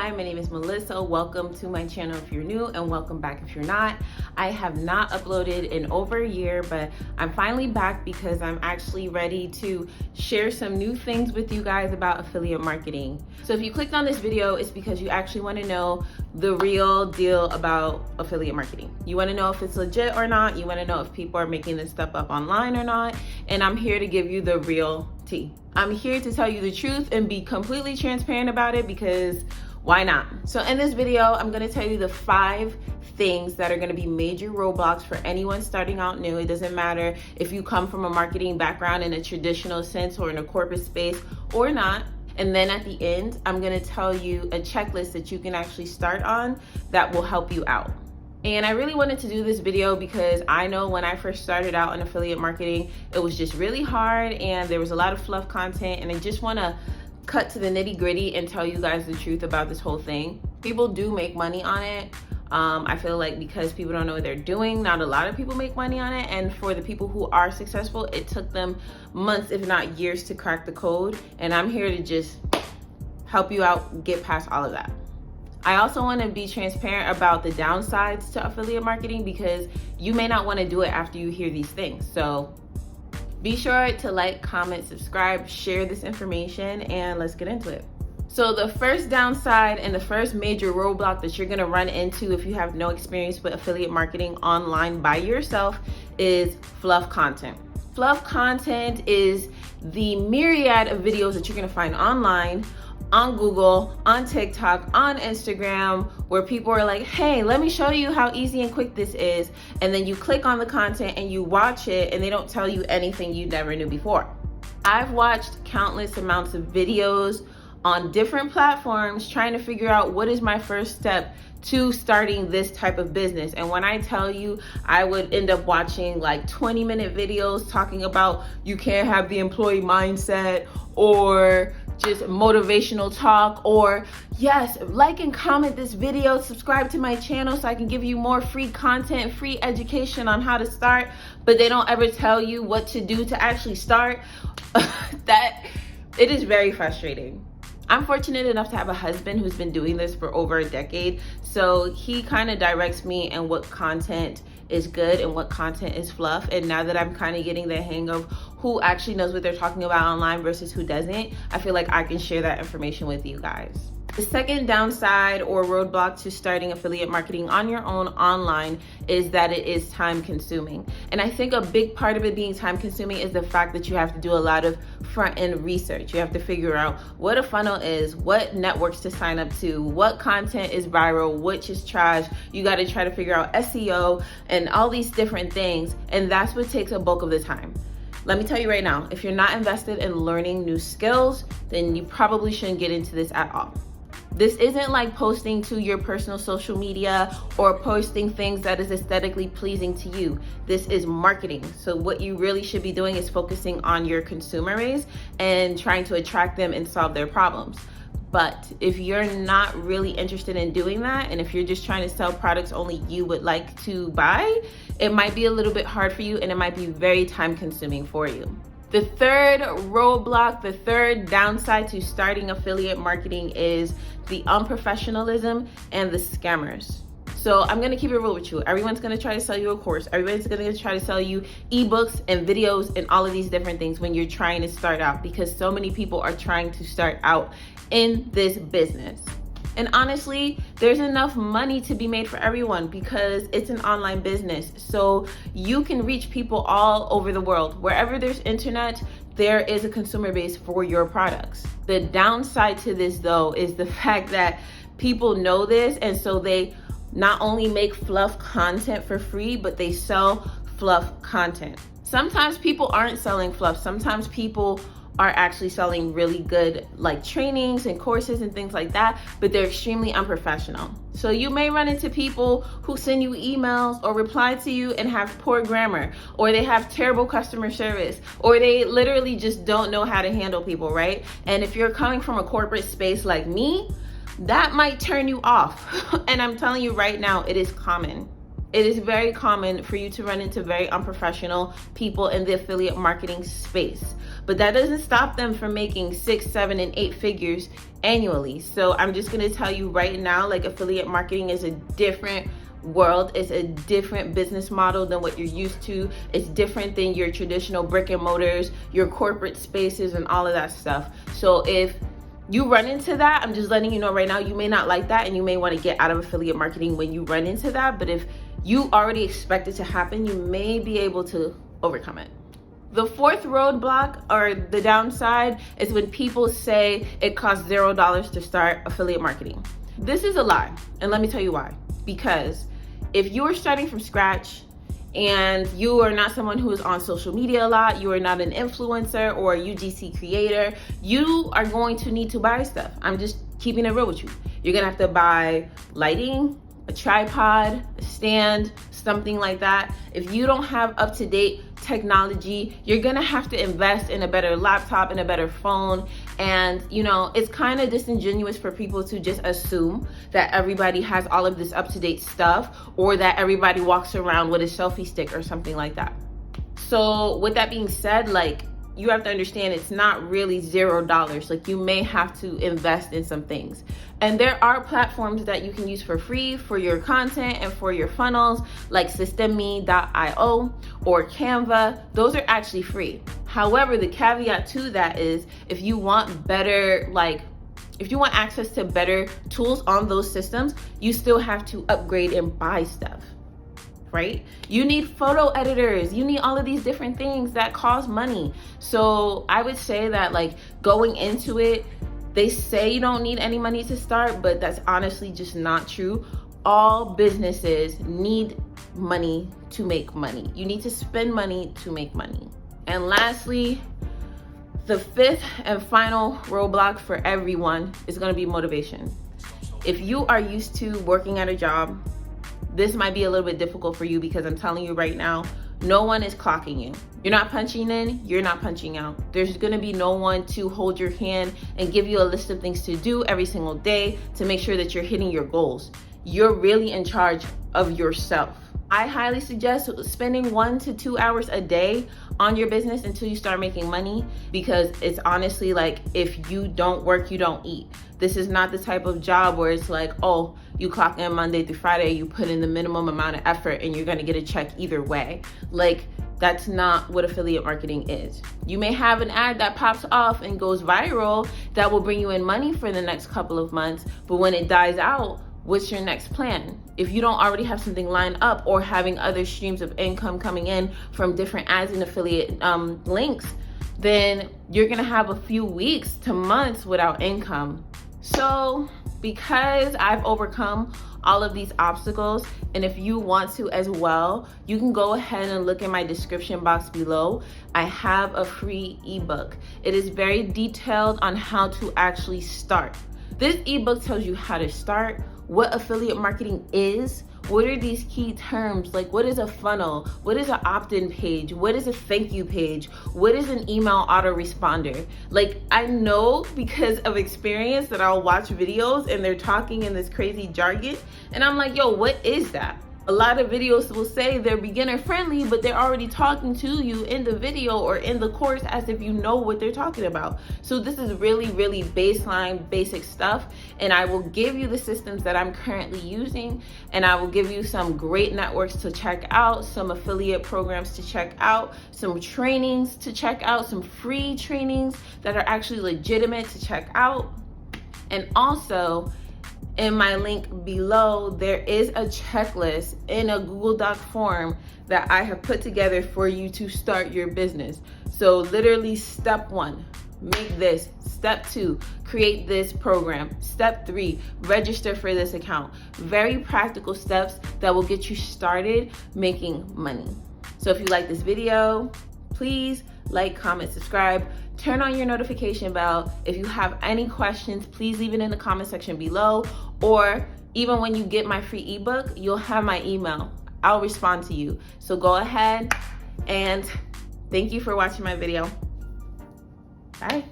Hi, my name is Melissa. Welcome to my channel if you're new, and welcome back if you're not. I have not uploaded in over a year, but I'm finally back because I'm actually ready to share some new things with you guys about affiliate marketing. So if you clicked on this video, it's because you actually want to know the real deal about affiliate marketing. You want to know if it's legit or not. You want to know if people are making this stuff up online or not. And I'm here to give you the real tea. I'm here to tell you the truth and be completely transparent about it because why not? So in this video, I'm going to tell you the 5 things that are going to be major roadblocks for anyone starting out new. It doesn't matter if you come from a marketing background in a traditional sense or in a corporate space or not. And then at the end, I'm going to tell you a checklist that you can actually start on that will help you out. And I really wanted to do this video because I know when I first started out in affiliate marketing, it was just really hard and there was a lot of fluff content, and I just want to cut to the nitty gritty and tell you guys the truth about this whole thing. People do make money on it. I feel like because people don't know what they're doing, not a lot of people make money on it. And for the people who are successful, it took them months, if not years, to crack the code. And I'm here to just help you out, get past all of that. I also want to be transparent about the downsides to affiliate marketing because you may not want to do it after you hear these things. So be sure to like, comment, subscribe, share this information, and let's get into it. So the first downside and the first major roadblock that you're going to run into if you have no experience with affiliate marketing online by yourself is fluff content. Fluff content is the myriad of videos that you're going to find online, on Google, on TikTok, on Instagram, where people are like, hey, let me show you how easy and quick this is. And then you click on the content and you watch it and they don't tell you anything you never knew before. I've watched countless amounts of videos on different platforms trying to figure out what is my first step to starting this type of business. And when I tell you, I would end up watching like 20-minute videos talking about you can't have the employee mindset, or just motivational talk, or yes, like and comment this video, subscribe to my channel so I can give you more free content, free education on how to start, but they don't ever tell you what to do to actually start. It is very frustrating. I'm fortunate enough to have a husband who's been doing this for over a decade, so he kind of directs me in what content is good and what content is fluff. And now that I'm kind of getting the hang of who actually knows what they're talking about online versus who doesn't, I feel like I can share that information with you guys. The second downside or roadblock to starting affiliate marketing on your own online is that it is time consuming. And I think a big part of it being time consuming is the fact that you have to do a lot of front end research. You have to figure out what a funnel is, what networks to sign up to, what content is viral, which is trash. You got to try to figure out SEO and all these different things. And that's what takes a bulk of the time. Let me tell you right now, if you're not invested in learning new skills, then you probably shouldn't get into this at all. This isn't like posting to your personal social media or posting things that is aesthetically pleasing to you. This is marketing. So what you really should be doing is focusing on your consumer base and trying to attract them and solve their problems. But if you're not really interested in doing that, and if you're just trying to sell products only you would like to buy, it might be a little bit hard for you and it might be very time consuming for you. The third roadblock, the third downside to starting affiliate marketing is the unprofessionalism and the scammers. So I'm gonna keep it real with you. Everyone's gonna try to sell you a course. Everyone's gonna try to sell you ebooks and videos and all of these different things when you're trying to start out, because so many people are trying to start out in this business. And honestly, there's enough money to be made for everyone because it's an online business. So you can reach people all over the world. Wherever there's internet, there is a consumer base for your products. The downside to this though is the fact that people know this, and so they not only make fluff content for free, but they sell fluff content. Sometimes people aren't selling fluff. Sometimes people are actually selling really good like trainings and courses and things like that, but they're extremely unprofessional. So you may run into people who send you emails or reply to you and have poor grammar, or they have terrible customer service, or they literally just don't know how to handle people, right? And if you're coming from a corporate space like me, that might turn you off. And I'm telling you right now, it is common. It is very common for you to run into very unprofessional people in the affiliate marketing space. but that doesn't stop them from making 6, 7, and 8 figures annually. So I'm just gonna tell you right now, like, affiliate marketing is a different world. It's a different business model than what you're used to. It's different than your traditional brick and mortars, your corporate spaces, and all of that stuff. So if you run into that, I'm just letting you know right now, you may not like that and you may want to get out of affiliate marketing when you run into that. But if you already expect it to happen, you may be able to overcome it. The fourth roadblock, or the downside, is when people say it costs $0 to start affiliate marketing. This is a lie, and let me tell you why. Because if you are starting from scratch and you are not someone who is on social media a lot, you are not an influencer or a UGC creator, you are going to need to buy stuff. I'm just keeping it real with you. You're gonna have to buy lighting, a tripod, a stand, something like that. If you don't have up-to-date technology, you're gonna have to invest in a better laptop and a better phone. And you know, it's kind of disingenuous for people to just assume that everybody has all of this up-to-date stuff, or that everybody walks around with a selfie stick or something like that. So with that being said, like, you have to understand it's not really $0. Like, you may have to invest in some things. And there are platforms that you can use for free for your content and for your funnels, like Systeme.io or Canva. Those are actually free. However, the caveat to that is, if you want better, if you want access to better tools on those systems, you still have to upgrade and buy stuff. Right? You need photo editors, you need all of these different things that cost money. So I would say that, like, going into it, they say you don't need any money to start, but that's honestly just not true. All businesses need money to make money. You need to spend money to make money. And lastly, the fifth and final roadblock for everyone is going to be motivation. If you are used to working at a job, this might be a little bit difficult for you, because I'm telling you right now, no one is clocking you. You're not punching in, you're not punching out. There's gonna be no one to hold your hand and give you a list of things to do every single day to make sure that you're hitting your goals. You're really in charge of yourself. I highly suggest spending 1 to 2 hours a day on your business until you start making money, because it's honestly like, if you don't work, you don't eat. This is not the type of job where it's like, oh, you clock in Monday through Friday, you put in the minimum amount of effort and you're gonna get a check either way. Like, that's not what affiliate marketing is. You may have an ad that pops off and goes viral that will bring you in money for the next couple of months, but when it dies out, what's your next plan? If you don't already have something lined up, or having other streams of income coming in from different ads and affiliate links, then you're gonna have a few weeks to months without income. So because I've overcome all of these obstacles, and if you want to as well, you can go ahead and look in my description box below. I have a free ebook. It is very detailed on how to actually start. This ebook tells you how to start, what affiliate marketing is, what are these key terms, like what is a funnel, what is an opt-in page, what is a thank you page, what is an email autoresponder. Like, I know because of experience that I'll watch videos and they're talking in this crazy jargon, and I'm like, yo, what is that? A lot of videos will say they're beginner friendly, but they're already talking to you in the video or in the course as if you know what they're talking about. So this is really, really baseline, basic stuff. And I will give you the systems that I'm currently using, and I will give you some great networks to check out, some affiliate programs to check out, some trainings to check out, some free trainings that are actually legitimate to check out. And also, in my link below, there is a checklist in a Google Doc form that I have put together for you to start your business. So literally, step 1, make this. Step 2, create this program. Step 3, register for this account. Very practical steps that will get you started making money. So if you like this video, please like, comment, subscribe, turn on your notification bell. If you have any questions, please leave it in the comment section below, or even when you get my free ebook, you'll have my email. I'll respond to you. So go ahead, and thank you for watching my video. Bye.